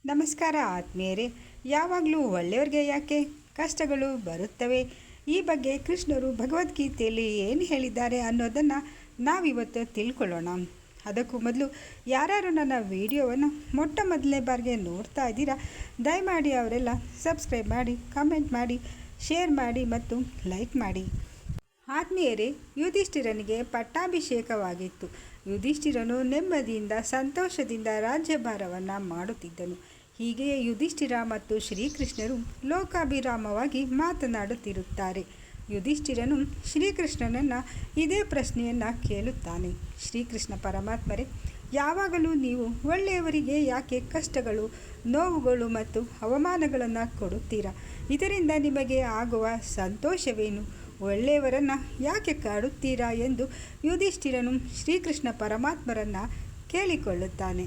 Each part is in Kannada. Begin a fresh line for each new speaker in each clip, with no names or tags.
ನಮಸ್ಕಾರ ಆತ್ಮೀಯರೇ. ಯಾವಾಗಲೂ ಒಳ್ಳೆಯವರಿಗೆ ಯಾಕೆ ಕಷ್ಟಗಳು ಬರುತ್ತವೆ? ಈ ಬಗ್ಗೆ ಕೃಷ್ಣರು ಭಗವದ್ಗೀತೆಯಲ್ಲಿ ಏನು ಹೇಳಿದ್ದಾರೆ ಅನ್ನೋದನ್ನು ನಾವಿವತ್ತು ತಿಳ್ಕೊಳ್ಳೋಣ. ಅದಕ್ಕೂ ಮೊದಲು ಯಾರ್ಯಾರು ನನ್ನ ವಿಡಿಯೋವನ್ನು ಮೊಟ್ಟ ಮೊದಲನೇ ಬಾರಿಗೆ ನೋಡ್ತಾ ಇದ್ದೀರಾ, ದಯಮಾಡಿ ಅವರೆಲ್ಲ ಸಬ್ಸ್ಕ್ರೈಬ್ ಮಾಡಿ, ಕಮೆಂಟ್ ಮಾಡಿ, ಶೇರ್ ಮಾಡಿ ಮತ್ತು ಲೈಕ್ ಮಾಡಿ. ಆತ್ಮೀಯರೇ, ಯುಧಿಷ್ಠಿರನಿಗೆ ಪಟ್ಟಾಭಿಷೇಕವಾಗಿತ್ತು. ಯುಧಿಷ್ಠಿರನು ನೆಮ್ಮದಿಯಿಂದ ಸಂತೋಷದಿಂದ ರಾಜ್ಯಭಾರವನ್ನು ಮಾಡುತ್ತಿದ್ದನು. ಹೀಗೆಯೇ ಯುಧಿಷ್ಠಿರ ಮತ್ತು ಶ್ರೀಕೃಷ್ಣರು ಲೋಕಾಭಿರಾಮವಾಗಿ ಮಾತನಾಡುತ್ತಿರುತ್ತಾರೆ. ಯುಧಿಷ್ಠಿರನು ಶ್ರೀಕೃಷ್ಣನನ್ನು ಇದೇ ಪ್ರಶ್ನೆಯನ್ನು ಕೇಳುತ್ತಾನೆ. ಶ್ರೀಕೃಷ್ಣ ಪರಮಾತ್ಮರೇ, ಯಾವಾಗಲೂ ನೀವು ಒಳ್ಳೆಯವರಿಗೆ ಯಾಕೆ ಕಷ್ಟಗಳು, ನೋವುಗಳು ಮತ್ತು ಅವಮಾನಗಳನ್ನು ಕೊಡುತ್ತೀರಾ? ಇದರಿಂದ ನಿಮಗೆ ಆಗುವ ಸಂತೋಷವೇನು? ಒಳ್ಳೆಯವರನ್ನು ಯಾಕೆ ಕಾಡುತ್ತೀರಾ ಎಂದು ಯುಧಿಷ್ಠಿರನು ಶ್ರೀಕೃಷ್ಣ ಪರಮಾತ್ಮರನ್ನು ಕೇಳಿಕೊಳ್ಳುತ್ತಾನೆ.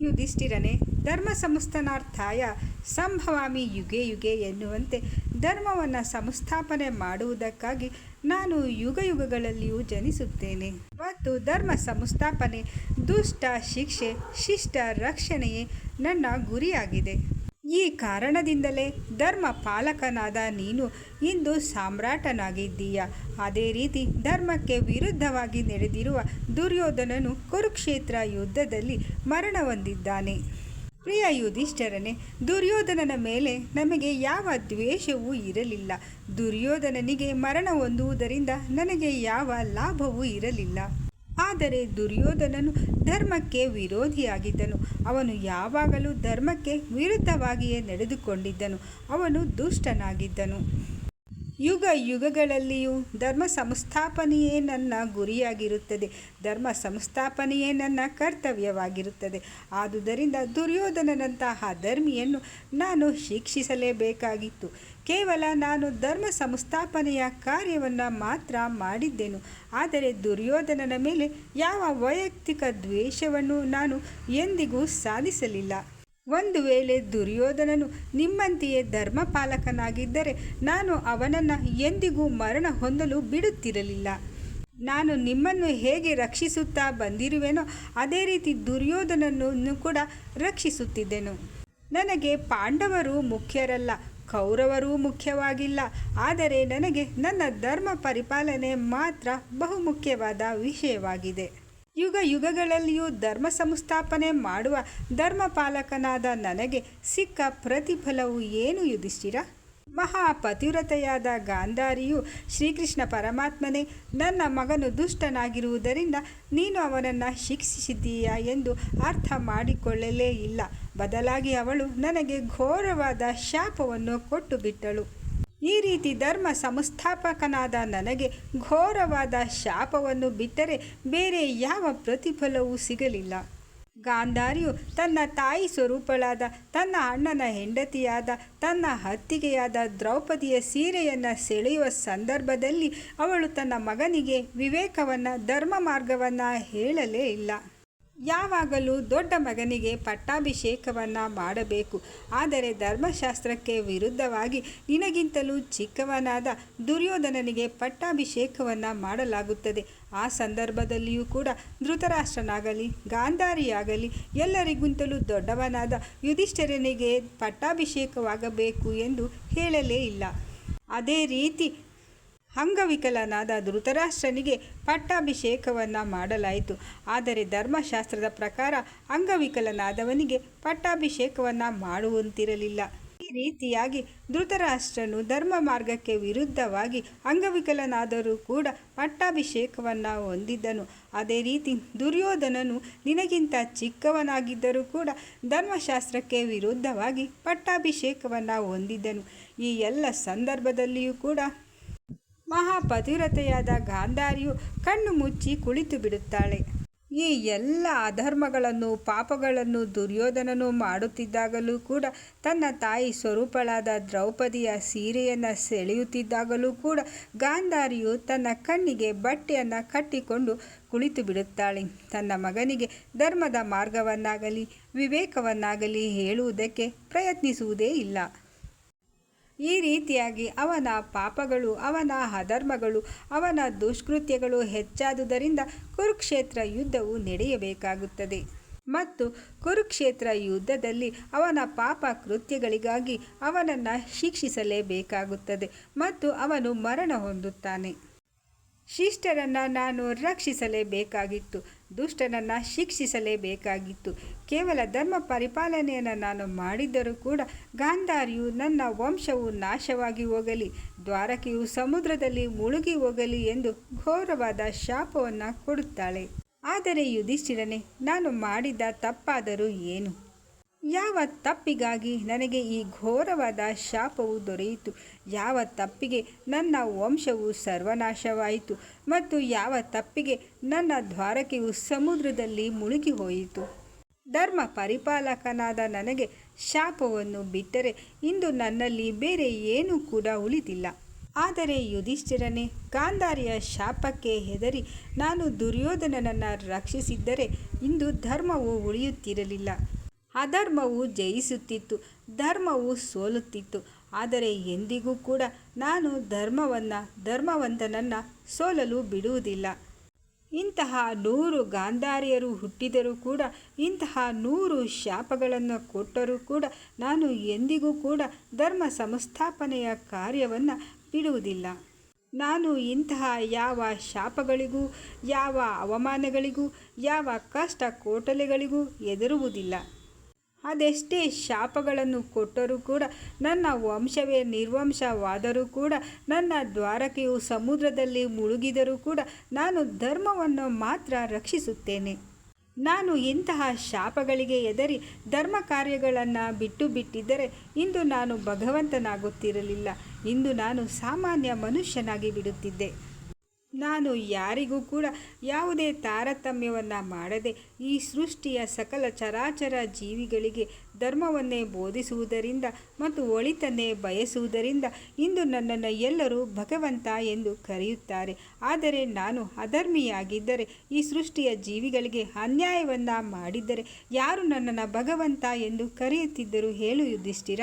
ಯುಧಿಷ್ಠಿರನೇ, ಧರ್ಮ ಸಂಸ್ಥಾನಾರ್ಥಾಯ ಸಂಭವಾಮಿ ಯುಗೆ ಯುಗೆ ಎನ್ನುವಂತೆ ಧರ್ಮವನ್ನು ಸಂಸ್ಥಾಪನೆ ಮಾಡುವುದಕ್ಕಾಗಿ ನಾನು ಯುಗ ಯುಗಗಳಲ್ಲಿಯೂ ಜನಿಸುತ್ತೇನೆ ಮತ್ತು ಧರ್ಮ ಸಂಸ್ಥಾಪನೆ, ದುಷ್ಟ ಶಿಕ್ಷೆ, ಶಿಷ್ಟ ರಕ್ಷಣೆಯೇ ನನ್ನ ಗುರಿಯಾಗಿದೆ. ಈ ಕಾರಣದಿಂದಲೇ ಧರ್ಮ ಪಾಲಕನಾದ ನೀನು ಇಂದು ಸಾಮ್ರಾಟನಾಗಿದ್ದೀಯ. ಅದೇ ರೀತಿ ಧರ್ಮಕ್ಕೆ ವಿರುದ್ಧವಾಗಿ ನಡೆದಿರುವ ದುರ್ಯೋಧನನು ಕುರುಕ್ಷೇತ್ರ ಯುದ್ಧದಲ್ಲಿ ಮರಣ ಹೊಂದಿದ್ದಾನೆ. ಪ್ರಿಯ ಯುಧಿಷ್ಠಿರನೇ, ದುರ್ಯೋಧನನ ಮೇಲೆ ನಮಗೆ ಯಾವ ದ್ವೇಷವೂ ಇರಲಿಲ್ಲ. ದುರ್ಯೋಧನನಿಗೆ ಮರಣ ಹೊಂದುವುದರಿಂದ ನನಗೆ ಯಾವ ಲಾಭವೂ ಇರಲಿಲ್ಲ. ಆದರೆ ದುರ್ಯೋಧನನು ಧರ್ಮಕ್ಕೆ ವಿರೋಧಿಯಾಗಿದ್ದನು. ಅವನು ಯಾವಾಗಲೂ ಧರ್ಮಕ್ಕೆ ವಿರುದ್ಧವಾಗಿಯೇ ನಡೆದುಕೊಂಡಿದ್ದನು. ಅವನು ದುಷ್ಟನಾಗಿದ್ದನು. ಯುಗ ಯುಗಗಳಲ್ಲಿಯೂ ಧರ್ಮ ಸಂಸ್ಥಾಪನೆಯೇ ನನ್ನ ಗುರಿಯಾಗಿರುತ್ತದೆ. ಧರ್ಮ ಸಂಸ್ಥಾಪನೆಯೇ ನನ್ನ ಕರ್ತವ್ಯವಾಗಿರುತ್ತದೆ. ಆದುದರಿಂದ ದುರ್ಯೋಧನನಂತಹ ಅಧರ್ಮಿಯನ್ನು ನಾನು ಶಿಕ್ಷಿಸಲೇಬೇಕಾಗಿತ್ತು. ಕೇವಲ ನಾನು ಧರ್ಮ ಸಂಸ್ಥಾಪನೆಯ ಕಾರ್ಯವನ್ನು ಮಾತ್ರ ಮಾಡಿದ್ದೆನು. ಆದರೆ ದುರ್ಯೋಧನನ ಮೇಲೆ ಯಾವ ವೈಯಕ್ತಿಕ ದ್ವೇಷವನ್ನು ನಾನು ಎಂದಿಗೂ ಸಾಧಿಸಲಿಲ್ಲ. ಒಂದು ವೇಳೆ ದುರ್ಯೋಧನನು ನಿಮ್ಮಂತೆಯೇ ಧರ್ಮಪಾಲಕನಾಗಿದ್ದರೆ ನಾನು ಅವನನ್ನು ಎಂದಿಗೂ ಮರಣ ಹೊಂದಲು ಬಿಡುತ್ತಿರಲಿಲ್ಲ. ನಾನು ನಿಮ್ಮನ್ನು ಹೇಗೆ ರಕ್ಷಿಸುತ್ತಾ ಬಂದಿರುವೆನೋ ಅದೇ ರೀತಿ ದುರ್ಯೋಧನನನ್ನು ಕೂಡ ರಕ್ಷಿಸುತ್ತಿದ್ದೆನು. ನನಗೆ ಪಾಂಡವರು ಮುಖ್ಯರಲ್ಲ, ಕೌರವರೂ ಮುಖ್ಯವಾಗಿಲ್ಲ. ಆದರೆ ನನಗೆ ನನ್ನ ಧರ್ಮ ಪರಿಪಾಲನೆ ಮಾತ್ರ ಬಹುಮುಖ್ಯವಾದ ವಿಷಯವಾಗಿದೆ. ಯುಗ ಯುಗಗಳಲ್ಲಿಯೂ ಧರ್ಮ ಸಂಸ್ಥಾಪನೆ ಮಾಡುವ ಧರ್ಮಪಾಲಕನಾದ ನನಗೆ ಸಿಕ್ಕ ಪ್ರತಿಫಲವು ಏನು ಯುಧಿಷ್ಠಿರ? ಮಹಾಪತಿವ್ರತೆಯಾದ ಗಾಂಧಾರಿಯು, ಶ್ರೀಕೃಷ್ಣ ಪರಮಾತ್ಮನೇ, ನನ್ನ ಮಗನು ದುಷ್ಟನಾಗಿರುವುದರಿಂದ ನೀನು ಅವನನ್ನು ಶಿಕ್ಷಿಸಿದ್ದೀಯಾ ಎಂದು ಅರ್ಥ ಮಾಡಿಕೊಳ್ಳಲೇ ಇಲ್ಲ. ಬದಲಾಗಿ ಅವಳು ನನಗೆ ಘೋರವಾದ ಶಾಪವನ್ನು ಕೊಟ್ಟು ಬಿಟ್ಟಳು. ಈ ರೀತಿ ಧರ್ಮ ಸಂಸ್ಥಾಪಕನಾದ ನನಗೆ ಘೋರವಾದ ಶಾಪವನ್ನು ಬಿಟ್ಟರೆ ಬೇರೆ ಯಾವ ಪ್ರತಿಫಲವೂ ಸಿಗಲಿಲ್ಲ. ಗಾಂಧಾರಿಯು ತನ್ನ ತಾಯಿ ಸ್ವರೂಪಳಾದ, ತನ್ನ ಅಣ್ಣನ ಹೆಂಡತಿಯಾದ, ತನ್ನ ಅತ್ತಿಗೆಯಾದ ದ್ರೌಪದಿಯ ಸೀರೆಯನ್ನು ಸೆಳೆಯುವ ಸಂದರ್ಭದಲ್ಲಿ ಅವಳು ತನ್ನ ಮಗನಿಗೆ ವಿವೇಕವನ್ನು, ಧರ್ಮ ಮಾರ್ಗವನ್ನು ಹೇಳಲೇ ಇಲ್ಲ. ಯಾವಾಗಲೂ ದೊಡ್ಡ ಮಗನಿಗೆ ಪಟ್ಟಾಭಿಷೇಕವನ್ನು ಮಾಡಬೇಕು. ಆದರೆ ಧರ್ಮಶಾಸ್ತ್ರಕ್ಕೆ ವಿರುದ್ಧವಾಗಿ ನಿನಗಿಂತಲೂ ಚಿಕ್ಕವನಾದ ದುರ್ಯೋಧನನಿಗೆ ಪಟ್ಟಾಭಿಷೇಕವನ್ನು ಮಾಡಲಾಗುತ್ತದೆ. ಆ ಸಂದರ್ಭದಲ್ಲಿಯೂ ಕೂಡ ಧೃತರಾಷ್ಟ್ರನಾಗಲಿ, ಗಾಂಧಾರಿಯಾಗಲಿ ಎಲ್ಲರಿಗಿಂತಲೂ ದೊಡ್ಡವನಾದ ಯುಧಿಷ್ಠಿರನಿಗೆ ಪಟ್ಟಾಭಿಷೇಕವಾಗಬೇಕು ಎಂದು ಹೇಳಲೇ ಇಲ್ಲ. ಅದೇ ರೀತಿ ಅಂಗವಿಕಲನಾದ ಧೃತರಾಷ್ಟ್ರನಿಗೆ ಪಟ್ಟಾಭಿಷೇಕವನ್ನು ಮಾಡಲಾಯಿತು. ಆದರೆ ಧರ್ಮಶಾಸ್ತ್ರದ ಪ್ರಕಾರ ಅಂಗವಿಕಲನಾದವನಿಗೆ ಪಟ್ಟಾಭಿಷೇಕವನ್ನು ಮಾಡುವಂತಿರಲಿಲ್ಲ. ಈ ರೀತಿಯಾಗಿ ಧೃತರಾಷ್ಟ್ರನು ಧರ್ಮ ಮಾರ್ಗಕ್ಕೆ ವಿರುದ್ಧವಾಗಿ ಅಂಗವಿಕಲನಾದರೂ ಕೂಡ ಪಟ್ಟಾಭಿಷೇಕವನ್ನು ಹೊಂದಿದ್ದನು. ಅದೇ ರೀತಿ ದುರ್ಯೋಧನನು ನಿನಗಿಂತ ಚಿಕ್ಕವನಾಗಿದ್ದರೂ ಕೂಡ ಧರ್ಮಶಾಸ್ತ್ರಕ್ಕೆ ವಿರುದ್ಧವಾಗಿ ಪಟ್ಟಾಭಿಷೇಕವನ್ನು ಹೊಂದಿದ್ದನು. ಈ ಎಲ್ಲ ಸಂದರ್ಭದಲ್ಲಿಯೂ ಕೂಡ ಮಹಾಪತಿವ್ರತೆಯಾದ ಗಾಂಧಾರಿಯು ಕಣ್ಣು ಮುಚ್ಚಿ ಕುಳಿತು ಬಿಡುತ್ತಾಳೆ. ಈ ಎಲ್ಲ ಅಧರ್ಮಗಳನ್ನು, ಪಾಪಗಳನ್ನು ದುರ್ಯೋಧನನು ಮಾಡುತ್ತಿದ್ದಾಗಲೂ ಕೂಡ, ತನ್ನ ತಾಯಿ ಸ್ವರೂಪಳಾದ ದ್ರೌಪದಿಯ ಸೀರೆಯನ್ನು ಸೆಳೆಯುತ್ತಿದ್ದಾಗಲೂ ಕೂಡ ಗಾಂಧಾರಿಯು ತನ್ನ ಕಣ್ಣಿಗೆ ಬಟ್ಟೆಯನ್ನು ಕಟ್ಟಿಕೊಂಡು ಕುಳಿತು ಬಿಡುತ್ತಾಳೆ. ತನ್ನ ಮಗನಿಗೆ ಧರ್ಮದ ಮಾರ್ಗವನ್ನಾಗಲಿ ವಿವೇಕವನ್ನಾಗಲಿ ಹೇಳುವುದಕ್ಕೆ ಪ್ರಯತ್ನಿಸುವುದೇ ಇಲ್ಲ. ಈ ರೀತಿಯಾಗಿ ಅವನ ಪಾಪಗಳು, ಅವನ ಅಧರ್ಮಗಳು, ಅವನ ದುಷ್ಕೃತ್ಯಗಳು ಹೆಚ್ಚಾದುದರಿಂದ ಕುರುಕ್ಷೇತ್ರ ಯುದ್ಧವು ನಡೆಯಬೇಕಾಗುತ್ತದೆ. ಮತ್ತು ಕುರುಕ್ಷೇತ್ರ ಯುದ್ಧದಲ್ಲಿ ಅವನ ಪಾಪ ಕೃತ್ಯಗಳಿಗಾಗಿ ಅವನನ್ನು ಶಿಕ್ಷಿಸಲೇಬೇಕಾಗುತ್ತದೆ ಮತ್ತು ಅವನು ಮರಣ ಹೊಂದುತ್ತಾನೆ. ಶಿಷ್ಟರನ್ನು ನಾನು ರಕ್ಷಿಸಲೇಬೇಕಾಗಿತ್ತು, ದುಷ್ಟನನ್ನು ಶಿಕ್ಷಿಸಲೇಬೇಕಾಗಿತ್ತು. ಕೇವಲ ಧರ್ಮ ಪರಿಪಾಲನೆಯನ್ನು ನಾನು ಮಾಡಿದ್ದರೂ ಕೂಡ ಗಾಂಧಾರಿಯು ನನ್ನ ವಂಶವು ನಾಶವಾಗಿ ಹೋಗಲಿ, ದ್ವಾರಕೆಯು ಸಮುದ್ರದಲ್ಲಿ ಮುಳುಗಿ ಹೋಗಲಿ ಎಂದು ಘೋರವಾದ ಶಾಪವನ್ನು ಕೊಡುತ್ತಾಳೆ. ಆದರೆ ಯುಧಿಷ್ಠಿರನೇ, ನಾನು ಮಾಡಿದ ತಪ್ಪಾದರೂ ಏನು? ಯಾವ ತಪ್ಪಿಗಾಗಿ ನನಗೆ ಈ ಘೋರವಾದ ಶಾಪವು ದೊರೆಯಿತು? ಯಾವ ತಪ್ಪಿಗೆ ನನ್ನ ವಂಶವು ಸರ್ವನಾಶವಾಯಿತು ಮತ್ತು ಯಾವ ತಪ್ಪಿಗೆ ನನ್ನ ದ್ವಾರಕೆಯು ಸಮುದ್ರದಲ್ಲಿ ಮುಳುಗಿ ಹೋಯಿತು? ಧರ್ಮ ಪರಿಪಾಲಕನಾದ ನನಗೆ ಶಾಪವನ್ನು ಬಿಟ್ಟರೆ ಇಂದು ನನ್ನಲ್ಲಿ ಬೇರೆ ಏನೂ ಕೂಡ ಉಳಿದಿಲ್ಲ. ಆದರೆ ಯುಧಿಷ್ಠಿರನೇ, ಗಾಂಧಾರಿಯ ಶಾಪಕ್ಕೆ ಹೆದರಿ ನಾನು ದುರ್ಯೋಧನನನ್ನು ರಕ್ಷಿಸಿದ್ದರೆ ಇಂದು ಧರ್ಮವು ಉಳಿಯುತ್ತಿರಲಿಲ್ಲ. ಅಧರ್ಮವು ಜಯಿಸುತ್ತಿತ್ತು, ಧರ್ಮವು ಸೋಲುತ್ತಿತ್ತು. ಆದರೆ ಎಂದಿಗೂ ಕೂಡ ನಾನು ಧರ್ಮವಂತನನ್ನು ಸೋಲಲು ಬಿಡುವುದಿಲ್ಲ. ಇಂತಹ 100 ಗಾಂಧಾರಿಯರು ಹುಟ್ಟಿದರೂ ಕೂಡ, ಇಂತಹ 100 ಶಾಪಗಳನ್ನು ಕೊಟ್ಟರೂ ಕೂಡ ನಾನು ಎಂದಿಗೂ ಕೂಡ ಧರ್ಮ ಸಂಸ್ಥಾಪನೆಯ ಕಾರ್ಯವನ್ನು ಬಿಡುವುದಿಲ್ಲ. ನಾನು ಇಂತಹ ಯಾವ ಶಾಪಗಳಿಗೂ, ಯಾವ ಅವಮಾನಗಳಿಗೂ, ಯಾವ ಕಷ್ಟ ಕೋಟಲೆಗಳಿಗೂ ಹೆದರುವುದಿಲ್ಲ. ಅದೆಷ್ಟೇ ಶಾಪಗಳನ್ನು ಕೊಟ್ಟರೂ ಕೂಡ, ನನ್ನ ವಂಶವೇ ನಿರ್ವಂಶವಾದರೂ ಕೂಡ, ನನ್ನ ದ್ವಾರಕೆಯು ಸಮುದ್ರದಲ್ಲಿ ಮುಳುಗಿದರೂ ಕೂಡ ನಾನು ಧರ್ಮವನ್ನು ಮಾತ್ರ ರಕ್ಷಿಸುತ್ತೇನೆ. ನಾನು ಇಂತಹ ಶಾಪಗಳಿಗೆ ಹೆದರಿ ಧರ್ಮ ಕಾರ್ಯಗಳನ್ನು ಬಿಟ್ಟಿದ್ದರೆ ಇಂದು ನಾನು ಭಗವಂತನಾಗುತ್ತಿರಲಿಲ್ಲ. ಇಂದು ನಾನು ಸಾಮಾನ್ಯ ಮನುಷ್ಯನಾಗಿ ಬಿಡುತ್ತಿದ್ದೆ. ನಾನು ಯಾರಿಗೂ ಕೂಡ ಯಾವುದೇ ತಾರತಮ್ಯವನ್ನು ಮಾಡದೆ ಈ ಸೃಷ್ಟಿಯ ಸಕಲ ಚರಾಚರ ಜೀವಿಗಳಿಗೆ ಧರ್ಮವನ್ನೇ ಬೋಧಿಸುವುದರಿಂದ ಮತ್ತು ಒಳಿತನ್ನೇ ಬಯಸುವುದರಿಂದ ಇಂದು ನನ್ನನ್ನು ಎಲ್ಲರೂ ಭಗವಂತ ಎಂದು ಕರೆಯುತ್ತಾರೆ. ಆದರೆ ನಾನು ಅಧರ್ಮಿಯಾಗಿದ್ದರೆ, ಈ ಸೃಷ್ಟಿಯ ಜೀವಿಗಳಿಗೆ ಅನ್ಯಾಯವನ್ನು ಮಾಡಿದ್ದರೆ ಯಾರು ನನ್ನನ್ನು ಭಗವಂತ ಎಂದು ಕರೆಯುತ್ತಿದ್ದರು ಹೇಳು ಯುಧಿಷ್ಠಿರ?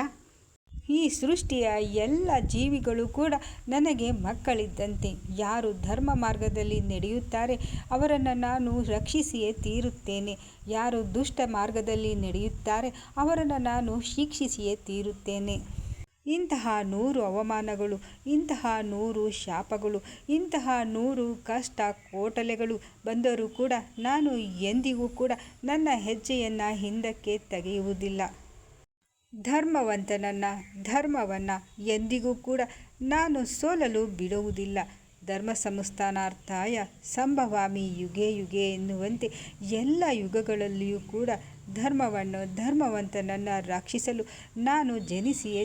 ಈ ಸೃಷ್ಟಿಯ ಎಲ್ಲ ಜೀವಿಗಳು ಕೂಡ ನನಗೆ ಮಕ್ಕಳಿದ್ದಂತೆ. ಯಾರು ಧರ್ಮ ಮಾರ್ಗದಲ್ಲಿ ನಡೆಯುತ್ತಾರೆ ಅವರನ್ನು ನಾನು ರಕ್ಷಿಸಿಯೇ ತೀರುತ್ತೇನೆ. ಯಾರು ದುಷ್ಟ ಮಾರ್ಗದಲ್ಲಿ ನಡೆಯುತ್ತಾರೆ ಅವರನ್ನು ನಾನು ಶಿಕ್ಷಿಸಿಯೇ ತೀರುತ್ತೇನೆ. ಇಂತಹ 100 ಅವಮಾನಗಳು, ಇಂತಹ 100 ಶಾಪಗಳು, ಇಂತಹ 100 ಕಷ್ಟ ಕೋಟಲೆಗಳು ಬಂದರೂ ಕೂಡ ನಾನು ಎಂದಿಗೂ ಕೂಡ ನನ್ನ ಹೆಜ್ಜೆಯನ್ನು ಹಿಂದಕ್ಕೆ ತೆಗೆಯುವುದಿಲ್ಲ. ಧರ್ಮವನ್ನು ಎಂದಿಗೂ ಕೂಡ ನಾನು ಸೋಲಲು ಬಿಡುವುದಿಲ್ಲ. ಧರ್ಮ ಸಂಸ್ಥಾನಾರ್ಥಾಯ ಸಂಭವಾಮಿ ಯುಗೆ ಯುಗೆ ಎನ್ನುವಂತೆ ಎಲ್ಲ ಯುಗಗಳಲ್ಲಿಯೂ ಕೂಡ ಧರ್ಮವಂತನನ್ನು ರಕ್ಷಿಸಲು ನಾನು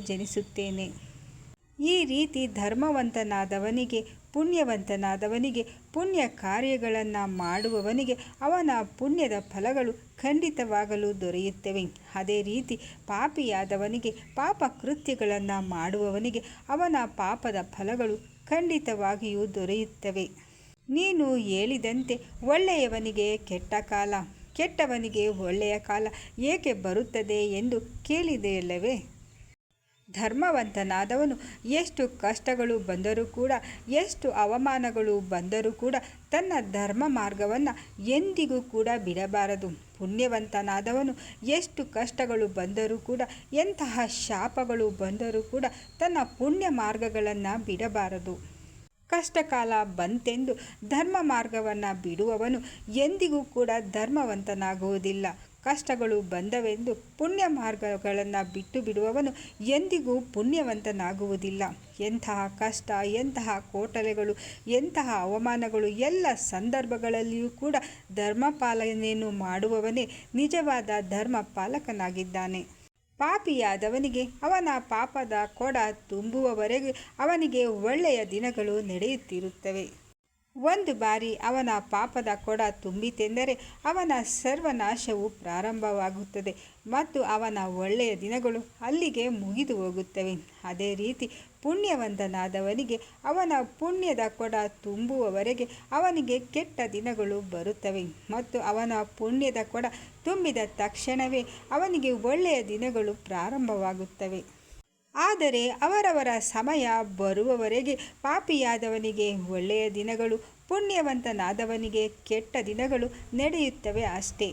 ಜನಿಸುತ್ತೇನೆ. ಈ ರೀತಿ ಧರ್ಮವಂತನಾದವನಿಗೆ, ಪುಣ್ಯವಂತನಾದವನಿಗೆ, ಪುಣ್ಯ ಕಾರ್ಯಗಳನ್ನು ಮಾಡುವವನಿಗೆ ಅವನ ಪುಣ್ಯದ ಫಲಗಳು ಖಂಡಿತವಾಗಲೂ ದೊರೆಯುತ್ತವೆ. ಅದೇ ರೀತಿ ಪಾಪಿಯಾದವನಿಗೆ, ಪಾಪ ಕೃತ್ಯಗಳನ್ನು ಮಾಡುವವನಿಗೆ ಅವನ ಪಾಪದ ಫಲಗಳು ಖಂಡಿತವಾಗಿಯೂ ದೊರೆಯುತ್ತವೆ. ನೀನು ಹೇಳಿದಂತೆ ಒಳ್ಳೆಯವನಿಗೆ ಕೆಟ್ಟ ಕಾಲ, ಕೆಟ್ಟವನಿಗೆ ಒಳ್ಳೆಯ ಕಾಲ ಏಕೆ ಬರುತ್ತದೆ ಎಂದು ಕೇಳಿದೆಯಲ್ಲವೇ? ಧರ್ಮವಂತನಾದವನು ಎಷ್ಟು ಕಷ್ಟಗಳು ಬಂದರೂ ಕೂಡ, ಎಷ್ಟು ಅವಮಾನಗಳು ಬಂದರೂ ಕೂಡ ತನ್ನ ಧರ್ಮ ಮಾರ್ಗವನ್ನು ಎಂದಿಗೂ ಕೂಡ ಬಿಡಬಾರದು. ಪುಣ್ಯವಂತನಾದವನು ಎಷ್ಟು ಕಷ್ಟಗಳು ಬಂದರೂ ಕೂಡ, ಎಂತಹ ಶಾಪಗಳು ಬಂದರೂ ಕೂಡ ತನ್ನ ಪುಣ್ಯ ಮಾರ್ಗಗಳನ್ನು ಬಿಡಬಾರದು. ಕಷ್ಟಕಾಲ ಬಂತೆಂದು ಧರ್ಮ ಮಾರ್ಗವನ್ನು ಬಿಡುವವನು ಎಂದಿಗೂ ಕೂಡ ಧರ್ಮವಂತನಾಗುವುದಿಲ್ಲ. ಕಷ್ಟಗಳು ಬಂದವೆಂದು ಪುಣ್ಯ ಮಾರ್ಗಗಳನ್ನು ಬಿಡುವವನು ಎಂದಿಗೂ ಪುಣ್ಯವಂತನಾಗುವುದಿಲ್ಲ. ಎಂತಹ ಕಷ್ಟ, ಎಂತಹ ಕೋಟಲೆಗಳು, ಎಂತಹ ಅವಮಾನಗಳು ಎಲ್ಲ ಸಂದರ್ಭಗಳಲ್ಲಿಯೂ ಕೂಡ ಧರ್ಮ ಪಾಲನೆಯನ್ನು ಮಾಡುವವನೇ ನಿಜವಾದ ಧರ್ಮ ಪಾಲಕನಾಗಿದ್ದಾನೆ. ಪಾಪಿಯಾದವನಿಗೆ ಅವನ ಪಾಪದ ಕೊಡ ತುಂಬುವವರೆಗೆ ಅವನಿಗೆ ಒಳ್ಳೆಯ ದಿನಗಳು ನಡೆಯುತ್ತಿರುತ್ತವೆ. ಒಂದು ಬಾರಿ ಅವನ ಪಾಪದ ಕೊಡ ತುಂಬಿತೆಂದರೆ ಅವನ ಸರ್ವನಾಶವು ಪ್ರಾರಂಭವಾಗುತ್ತದೆ ಮತ್ತು ಅವನ ಒಳ್ಳೆಯ ದಿನಗಳು ಅಲ್ಲಿಗೆ ಮುಗಿದು ಹೋಗುತ್ತವೆ. ಅದೇ ರೀತಿ ಪುಣ್ಯವಂತನಾದವನಿಗೆ ಅವನ ಪುಣ್ಯದ ಕೊಡ ತುಂಬುವವರೆಗೆ ಅವನಿಗೆ ಕೆಟ್ಟ ದಿನಗಳು ಬರುತ್ತವೆ ಮತ್ತು ಅವನ ಪುಣ್ಯದ ಕೊಡ ತುಂಬಿದ ತಕ್ಷಣವೇ ಅವನಿಗೆ ಒಳ್ಳೆಯ ದಿನಗಳು ಪ್ರಾರಂಭವಾಗುತ್ತವೆ. ಆದರೆ ಅವರವರ ಸಮಯ ಬರುವವರೆಗೆ ಪಾಪಿಯಾದವನಿಗೆ ಒಳ್ಳೆಯ ದಿನಗಳು, ಪುಣ್ಯವಂತನಾದವನಿಗೆ ಕೆಟ್ಟ ದಿನಗಳು ನಡೆಯುತ್ತವೆ ಅಷ್ಟೇ.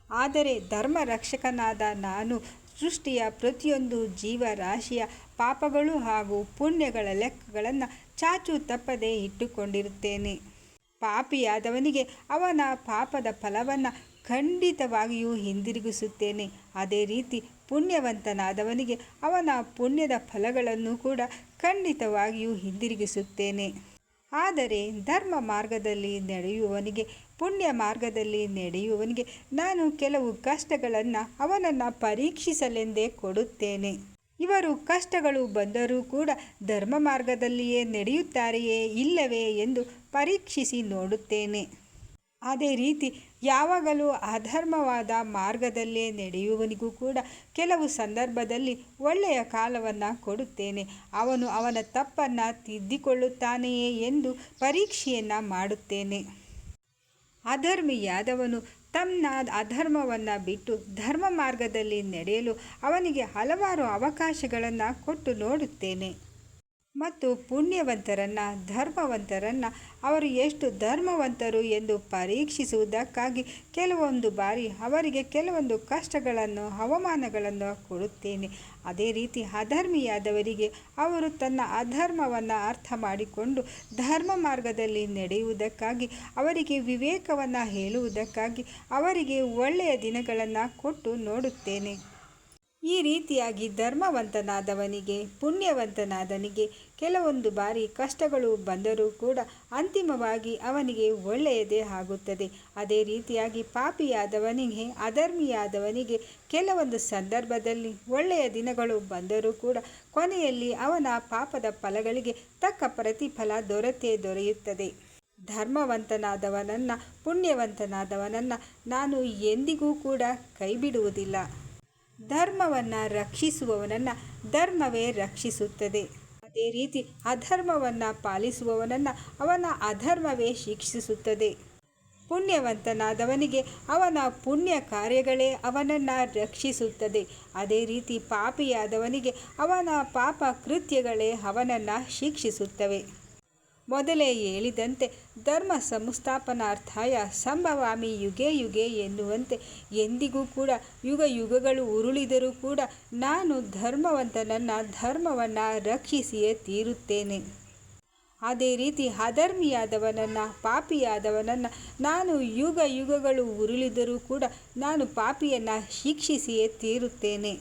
ಆದರೆ ಧರ್ಮರಕ್ಷಕನಾದ ನಾನು ಸೃಷ್ಟಿಯ ಪ್ರತಿಯೊಂದು ಜೀವರಾಶಿಯ ಪಾಪಗಳು ಹಾಗೂ ಪುಣ್ಯಗಳ ಲೆಕ್ಕಗಳನ್ನು ಚಾಚು ತಪ್ಪದೆ ಇಟ್ಟುಕೊಂಡಿರುತ್ತೇನೆ. ಪಾಪಿಯಾದವನಿಗೆ ಅವನ ಪಾಪದ ಫಲವನ್ನು ಖಂಡಿತವಾಗಿಯೂ ಹಿಂದಿರುಗಿಸುತ್ತೇನೆ. ಅದೇ ರೀತಿ ಪುಣ್ಯವಂತನಾದವನಿಗೆ ಅವನ ಪುಣ್ಯದ ಫಲಗಳನ್ನು ಕೂಡ ಖಂಡಿತವಾಗಿಯೂ ಹಿಂದಿರುಗಿಸುತ್ತೇನೆ. ಆದರೆ ಧರ್ಮ ಮಾರ್ಗದಲ್ಲಿ ನಡೆಯುವವನಿಗೆ, ಪುಣ್ಯ ಮಾರ್ಗದಲ್ಲಿ ನಡೆಯುವವನಿಗೆ ನಾನು ಕೆಲವು ಕಷ್ಟಗಳನ್ನು ಅವನನ್ನು ಪರೀಕ್ಷಿಸಲೆಂದೇ ಕೊಡುತ್ತೇನೆ. ಇವರು ಕಷ್ಟಗಳು ಬಂದರೂ ಕೂಡ ಧರ್ಮ ಮಾರ್ಗದಲ್ಲಿಯೇ ನಡೆಯುತ್ತಾರೆಯೇ ಇಲ್ಲವೇ ಎಂದು ಪರೀಕ್ಷಿಸಿ ನೋಡುತ್ತೇನೆ. ಅದೇ ರೀತಿ ಯಾವಾಗಲೂ ಅಧರ್ಮವಾದ ಮಾರ್ಗದಲ್ಲೇ ನಡೆಯುವವನಿಗೂ ಕೂಡ ಕೆಲವು ಸಂದರ್ಭದಲ್ಲಿ ಒಳ್ಳೆಯ ಕಾಲವನ್ನು ಕೊಡುತ್ತೇನೆ. ಅವನು ಅವನ ತಪ್ಪನ್ನು ತಿದ್ದಿಕೊಳ್ಳುತ್ತಾನೆಯೇ ಎಂದು ಪರೀಕ್ಷೆಯನ್ನು ಮಾಡುತ್ತೇನೆ. ಅಧರ್ಮಿಯಾದವನು ತನ್ನ ಅಧರ್ಮವನ್ನು ಬಿಟ್ಟು ಧರ್ಮ ಮಾರ್ಗದಲ್ಲಿ ನಡೆಯಲು ಅವನಿಗೆ ಹಲವಾರು ಅವಕಾಶಗಳನ್ನು ಕೊಟ್ಟು ನೋಡುತ್ತೇನೆ. ಮತ್ತು ಪುಣ್ಯವಂತರನ್ನು, ಧರ್ಮವಂತರನ್ನು ಅವರು ಎಷ್ಟು ಧರ್ಮವಂತರು ಎಂದು ಪರೀಕ್ಷಿಸುವುದಕ್ಕಾಗಿ ಕೆಲವೊಂದು ಬಾರಿ ಅವರಿಗೆ ಕೆಲವೊಂದು ಕಷ್ಟಗಳನ್ನು, ಅವಮಾನಗಳನ್ನು ಕೊಡುತ್ತೇನೆ. ಅದೇ ರೀತಿ ಅಧರ್ಮಿಯಾದವರಿಗೆ ಅವರು ತನ್ನ ಅಧರ್ಮವನ್ನು ಅರ್ಥ ಮಾಡಿಕೊಂಡು ಧರ್ಮ ಮಾರ್ಗದಲ್ಲಿ ನಡೆಯುವುದಕ್ಕಾಗಿ, ಅವರಿಗೆ ವಿವೇಕವನ್ನು ಹೇಳುವುದಕ್ಕಾಗಿ ಅವರಿಗೆ ಒಳ್ಳೆಯ ದಿನಗಳನ್ನು ಕೊಟ್ಟು ನೋಡುತ್ತೇನೆ. ಈ ರೀತಿಯಾಗಿ ಧರ್ಮವಂತನಾದವನಿಗೆ, ಪುಣ್ಯವಂತನಾದವನಿಗೆ ಕೆಲವೊಂದು ಬಾರಿ ಕಷ್ಟಗಳು ಬಂದರೂ ಕೂಡ ಅಂತಿಮವಾಗಿ ಅವನಿಗೆ ಒಳ್ಳೆಯದೇ ಆಗುತ್ತದೆ. ಅದೇ ರೀತಿಯಾಗಿ ಪಾಪಿಯಾದವನಿಗೆ, ಅಧರ್ಮಿಯಾದವನಿಗೆ ಕೆಲವೊಂದು ಸಂದರ್ಭದಲ್ಲಿ ಒಳ್ಳೆಯ ದಿನಗಳು ಬಂದರೂ ಕೂಡ ಕೊನೆಯಲ್ಲಿ ಅವನ ಪಾಪದ ಫಲಗಳಿಗೆ ತಕ್ಕ ಪ್ರತಿಫಲ ದೊರೆಯುತ್ತದೆ. ಧರ್ಮವಂತನಾದವನನ್ನು, ಪುಣ್ಯವಂತನಾದವನನ್ನು ನಾನು ಎಂದಿಗೂ ಕೂಡ ಕೈಬಿಡುವುದಿಲ್ಲ. ಧರ್ಮವನ್ನು ರಕ್ಷಿಸುವವನನ್ನು ಧರ್ಮವೇ ರಕ್ಷಿಸುತ್ತದೆ. ಅದೇ ರೀತಿ ಅಧರ್ಮವನ್ನು ಪಾಲಿಸುವವನನ್ನು ಅವನ ಅಧರ್ಮವೇ ಶಿಕ್ಷಿಸುತ್ತದೆ. ಪುಣ್ಯವಂತನಾದವನಿಗೆ ಅವನ ಪುಣ್ಯ ಕಾರ್ಯಗಳೇ ಅವನನ್ನು ರಕ್ಷಿಸುತ್ತದೆ. ಅದೇ ರೀತಿ ಪಾಪಿಯಾದವನಿಗೆ ಅವನ ಪಾಪ ಕೃತ್ಯಗಳೇ ಅವನನ್ನು ಶಿಕ್ಷಿಸುತ್ತವೆ. ಮೊದಲೇ ಹೇಳಿದಂತೆ ಧರ್ಮ ಸಂಸ್ಥಾಪನಾರ್ಥಾಯ ಸಂಭವಾಮಿ ಯುಗೆ ಯುಗೆ ಎನ್ನುವಂತೆ ಎಂದಿಗೂ ಕೂಡ ಯುಗ ಯುಗಗಳು ಉರುಳಿದರೂ ಕೂಡ ನಾನು ಧರ್ಮವಂತನನ್ನು, ಧರ್ಮವನ್ನು ರಕ್ಷಿಸಿಯೇ ತೀರುತ್ತೇನೆ. ಅದೇ ರೀತಿ ಅಧರ್ಮಿಯಾದವನನ್ನು, ಪಾಪಿಯಾದವನನ್ನು ನಾನು ಯುಗ ಯುಗಗಳು ಉರುಳಿದರೂ ಕೂಡ ನಾನು ಪಾಪಿಯನ್ನು ಶಿಕ್ಷಿಸಿಯೇ ತೀರುತ್ತೇನೆ.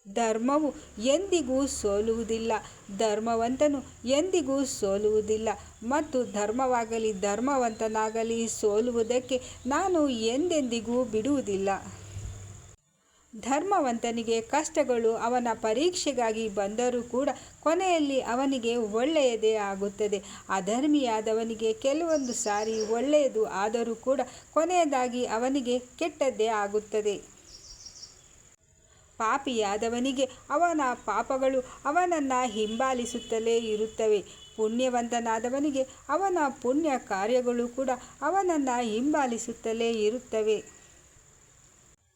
ಧರ್ಮವು ಎಂದಿಗೂ ಸೋಲುವುದಿಲ್ಲ, ಧರ್ಮವಂತನು ಎಂದಿಗೂ ಸೋಲುವುದಿಲ್ಲ. ಮತ್ತು ಧರ್ಮವಾಗಲಿ ಧರ್ಮವಂತನಾಗಲಿ ಸೋಲುವುದಕ್ಕೆ ನಾನು ಎಂದೆಂದಿಗೂ ಬಿಡುವುದಿಲ್ಲ. ಧರ್ಮವಂತನಿಗೆ ಕಷ್ಟಗಳು ಅವನ ಪರೀಕ್ಷೆಗಾಗಿ ಬಂದರೂ ಕೂಡ ಕೊನೆಯಲ್ಲಿ ಅವನಿಗೆ ಒಳ್ಳೆಯದೇ ಆಗುತ್ತದೆ. ಅಧರ್ಮಿಯಾದವನಿಗೆ ಕೆಲವೊಂದು ಸಾರಿ ಒಳ್ಳೆಯದು ಆದರೂ ಕೂಡ ಕೊನೆಯದಾಗಿ ಅವನಿಗೆ ಕೆಟ್ಟದ್ದೇ ಆಗುತ್ತದೆ. ಪಾಪಿಯಾದವನಿಗೆ ಅವನ ಪಾಪಗಳು ಅವನನ್ನು ಹಿಂಬಾಲಿಸುತ್ತಲೇ ಇರುತ್ತವೆ. ಪುಣ್ಯವಂತನಾದವನಿಗೆ ಅವನ ಪುಣ್ಯ ಕಾರ್ಯಗಳು ಕೂಡ ಅವನನ್ನು ಹಿಂಬಾಲಿಸುತ್ತಲೇ ಇರುತ್ತವೆ.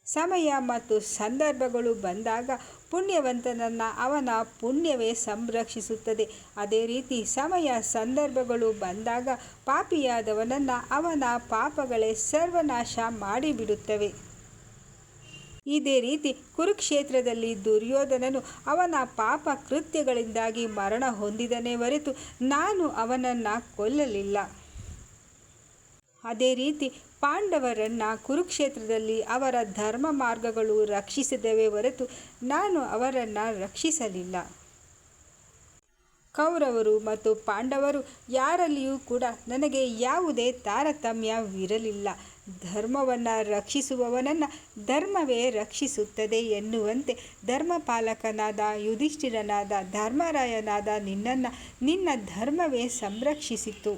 ಸಮಯ ಮತ್ತು ಸಂದರ್ಭಗಳು ಬಂದಾಗ ಪುಣ್ಯವಂತನನ್ನು ಅವನ ಪುಣ್ಯವೇ ಸಂರಕ್ಷಿಸುತ್ತದೆ. ಅದೇ ರೀತಿ ಸಮಯ ಸಂದರ್ಭಗಳು ಬಂದಾಗ ಪಾಪಿಯಾದವನನ್ನು ಅವನ ಪಾಪಗಳೇ ಸರ್ವನಾಶ ಮಾಡಿಬಿಡುತ್ತವೆ. ಇದೇ ರೀತಿ ಕುರುಕ್ಷೇತ್ರದಲ್ಲಿ ದುರ್ಯೋಧನನು ಅವನ ಪಾಪ ಕೃತ್ಯಗಳಿಂದಾಗಿ ಮರಣ ಹೊಂದಿದನೇ ಹೊರತು ನಾನು ಅವನನ್ನು ಕೊಲ್ಲಲಿಲ್ಲ. ಅದೇ ರೀತಿ ಪಾಂಡವರನ್ನು ಕುರುಕ್ಷೇತ್ರದಲ್ಲಿ ಅವರ ಧರ್ಮ ಮಾರ್ಗಗಳು ರಕ್ಷಿಸಿದವೇ ಹೊರತು ನಾನು ಅವರನ್ನು ರಕ್ಷಿಸಲಿಲ್ಲ. ಕೌರವರು ಮತ್ತು ಪಾಂಡವರು ಯಾರಲ್ಲಿಯೂ ಕೂಡ ನನಗೆ ಯಾವುದೇ ತಾರತಮ್ಯವಿರಲಿಲ್ಲ. ಧರ್ಮವನ್ನು ರಕ್ಷಿಸುವವನನ್ನು ಧರ್ಮವೇ ರಕ್ಷಿಸುತ್ತದೆ ಎನ್ನುವಂತೆ ಧರ್ಮಪಾಲಕನಾದ ಯುಧಿಷ್ಠಿರನಾದ ಧರ್ಮರಾಯನಾದ ನಿನ್ನನ್ನು ನಿನ್ನ ಧರ್ಮವೇ ಸಂರಕ್ಷಿಸಿತು.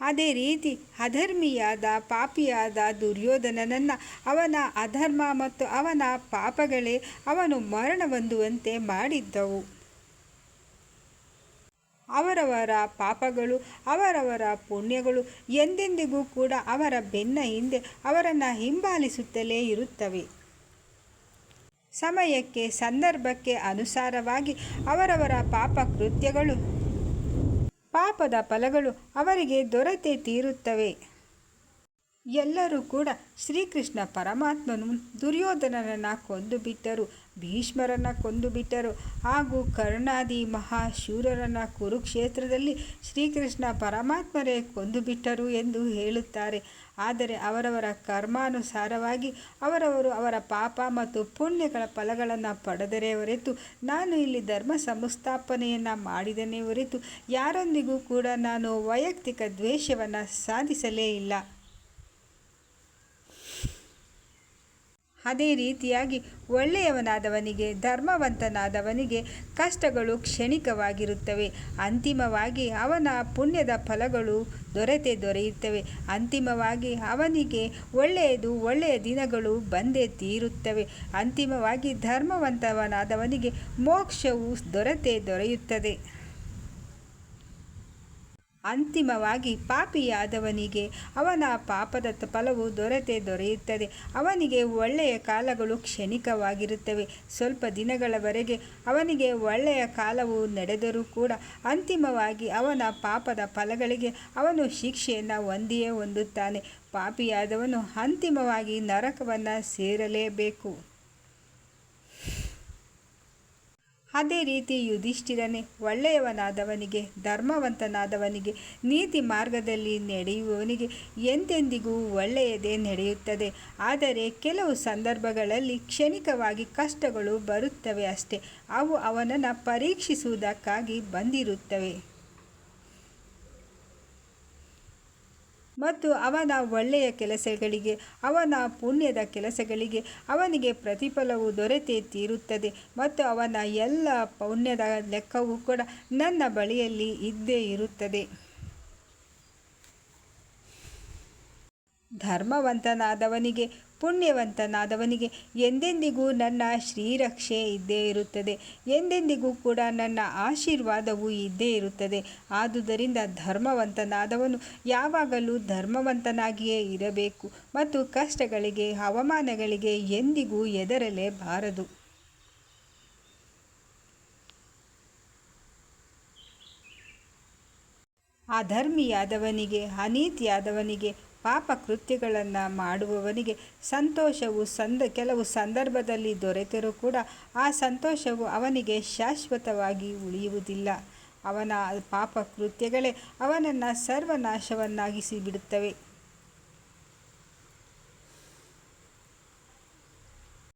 ಅದೇ ರೀತಿ ಅಧರ್ಮಿಯಾದ ಪಾಪಿಯಾದ ದುರ್ಯೋಧನನನ್ನು ಅವನ ಅಧರ್ಮ ಮತ್ತು ಅವನ ಪಾಪಗಳೇ ಅವನು ಮರಣ ಹೊಂದುವಂತೆ ಮಾಡಿದ್ದವು. ಅವರವರ ಪಾಪಗಳು, ಅವರವರ ಪುಣ್ಯಗಳು ಎಂದೆಂದಿಗೂ ಕೂಡ ಅವರ ಬೆನ್ನ ಹಿಂದೆ ಅವರನ್ನು ಹಿಂಬಾಲಿಸುತ್ತಲೇ ಇರುತ್ತವೆ. ಸಮಯಕ್ಕೆ, ಸಂದರ್ಭಕ್ಕೆ ಅನುಸಾರವಾಗಿ ಅವರವರ ಪಾಪ ಕೃತ್ಯಗಳು, ಪಾಪದ ಫಲಗಳು ಅವರಿಗೆ ದೊರೆತೇ ತೀರುತ್ತವೆ. ಎಲ್ಲರೂ ಕೂಡ ಶ್ರೀಕೃಷ್ಣ ಪರಮಾತ್ಮನು ದುರ್ಯೋಧನನನ್ನು ಕೊಂದು ಬಿಟ್ಟರು, ಭೀಷ್ಮರನ್ನು ಕೊಂದು ಬಿಟ್ಟರು ಹಾಗೂ ಕರ್ಣಾದಿ ಮಹಾಶೂರರನ್ನು ಕುರುಕ್ಷೇತ್ರದಲ್ಲಿ ಶ್ರೀಕೃಷ್ಣ ಪರಮಾತ್ಮರೇ ಕೊಂದು ಬಿಟ್ಟರು ಎಂದು ಹೇಳುತ್ತಾರೆ. ಆದರೆ ಅವರವರ ಕರ್ಮಾನುಸಾರವಾಗಿ ಅವರವರು ಅವರ ಪಾಪ ಮತ್ತು ಪುಣ್ಯಗಳ ಫಲಗಳನ್ನು ಪಡೆದರೆ ಹೊರತು, ನಾನು ಇಲ್ಲಿ ಧರ್ಮ ಸಂಸ್ಥಾಪನೆಯನ್ನು ಮಾಡಿದನೇ ಹೊರತು ಯಾರೊಂದಿಗೂ ಕೂಡ ನಾನು ವೈಯಕ್ತಿಕ ದ್ವೇಷವನ್ನು ಸಾಧಿಸಲೇ ಇಲ್ಲ. ಅದೇ ರೀತಿಯಾಗಿ ಒಳ್ಳೆಯವನಾದವನಿಗೆ, ಧರ್ಮವಂತನಾದವನಿಗೆ ಕಷ್ಟಗಳು ಕ್ಷಣಿಕವಾಗಿರುತ್ತವೆ. ಅಂತಿಮವಾಗಿ ಅವನ ಪುಣ್ಯದ ಫಲಗಳು ದೊರೆಯುತ್ತವೆ. ಅಂತಿಮವಾಗಿ ಅವನಿಗೆ ಒಳ್ಳೆಯ ದಿನಗಳು ಬಂದೇ ತೀರುತ್ತವೆ. ಅಂತಿಮವಾಗಿ ಧರ್ಮವಂತನಾದವನಿಗೆ ಮೋಕ್ಷವು ದೊರೆಯುತ್ತದೆ. ಅಂತಿಮವಾಗಿ ಪಾಪಿಯಾದವನಿಗೆ ಅವನ ಪಾಪದ ಫಲವು ದೊರೆಯುತ್ತದೆ. ಅವನಿಗೆ ಒಳ್ಳೆಯ ಕಾಲಗಳು ಕ್ಷಣಿಕವಾಗಿರುತ್ತವೆ. ಸ್ವಲ್ಪ ದಿನಗಳವರೆಗೆ ಅವನಿಗೆ ಒಳ್ಳೆಯ ಕಾಲವು ನಡೆದರೂ ಕೂಡ ಅಂತಿಮವಾಗಿ ಅವನ ಪಾಪದ ಫಲಗಳಿಗೆ ಅವನು ಶಿಕ್ಷೆಯನ್ನು ಹೊಂದುತ್ತಾನೆ. ಪಾಪಿಯಾದವನು ಅಂತಿಮವಾಗಿ ನರಕವನ್ನು ಸೇರಲೇಬೇಕು. ಅದೇ ರೀತಿ ಯುಧಿಷ್ಠಿರನೇ ಒಳ್ಳೆಯವನಾದವನಿಗೆ, ಧರ್ಮವಂತನಾದವನಿಗೆ, ನೀತಿ ಮಾರ್ಗದಲ್ಲಿ ನಡೆಯುವವನಿಗೆ ಎಂದೆಂದಿಗೂ ಒಳ್ಳೆಯದೇ ನಡೆಯುತ್ತದೆ. ಆದರೆ ಕೆಲವು ಸಂದರ್ಭಗಳಲ್ಲಿ ಕ್ಷಣಿಕವಾಗಿ ಕಷ್ಟಗಳು ಬರುತ್ತವೆ ಅಷ್ಟೇ. ಅವು ಅವನನ್ನು ಪರೀಕ್ಷಿಸುವುದಕ್ಕಾಗಿ ಬಂದಿರುತ್ತವೆ ಮತ್ತು ಅವನ ಒಳ್ಳೆಯ ಕೆಲಸಗಳಿಗೆ, ಅವನ ಪುಣ್ಯದ ಕೆಲಸಗಳಿಗೆ ಅವನಿಗೆ ಪ್ರತಿಫಲವು ದೊರೆತೇ ತೀರುತ್ತದೆ ಮತ್ತು ಅವನ ಎಲ್ಲ ಪುಣ್ಯದ ಲೆಕ್ಕವೂ ಕೂಡ ನನ್ನ ಬಳಿಯಲ್ಲಿ ಇದ್ದೇ ಇರುತ್ತದೆ. ಧರ್ಮವಂತನಾದವನಿಗೆ, ಪುಣ್ಯವಂತನಾದವನಿಗೆ ಎಂದೆಂದಿಗೂ ನನ್ನ ಶ್ರೀರಕ್ಷೆ ಇದ್ದೇ ಇರುತ್ತದೆ. ಎಂದೆಂದಿಗೂ ಕೂಡ ನನ್ನ ಆಶೀರ್ವಾದವೂ ಇದ್ದೇ ಇರುತ್ತದೆ. ಆದುದರಿಂದ ಧರ್ಮವಂತನಾದವನು ಯಾವಾಗಲೂ ಧರ್ಮವಂತನಾಗಿಯೇ ಇರಬೇಕು ಮತ್ತು ಕಷ್ಟಗಳಿಗೆ, ಅವಮಾನಗಳಿಗೆ ಎಂದಿಗೂ ಹೆದರಲೇಬಾರದು. ಅಧರ್ಮಿಯಾದವನಿಗೆ, ಅನೀತಿಯಾದವನಿಗೆ, ಪಾಪ ಕೃತ್ಯಗಳನ್ನು ಮಾಡುವವನಿಗೆ ಸಂತೋಷವು ಕೆಲವು ಸಂದರ್ಭದಲ್ಲಿ ದೊರೆತರೂ ಕೂಡ ಆ ಸಂತೋಷವು ಅವನಿಗೆ ಶಾಶ್ವತವಾಗಿ ಉಳಿಯುವುದಿಲ್ಲ. ಅವನ ಪಾಪ ಕೃತ್ಯಗಳೇ ಅವನನ್ನು ಸರ್ವನಾಶವನ್ನಾಗಿಸಿ ಬಿಡುತ್ತವೆ.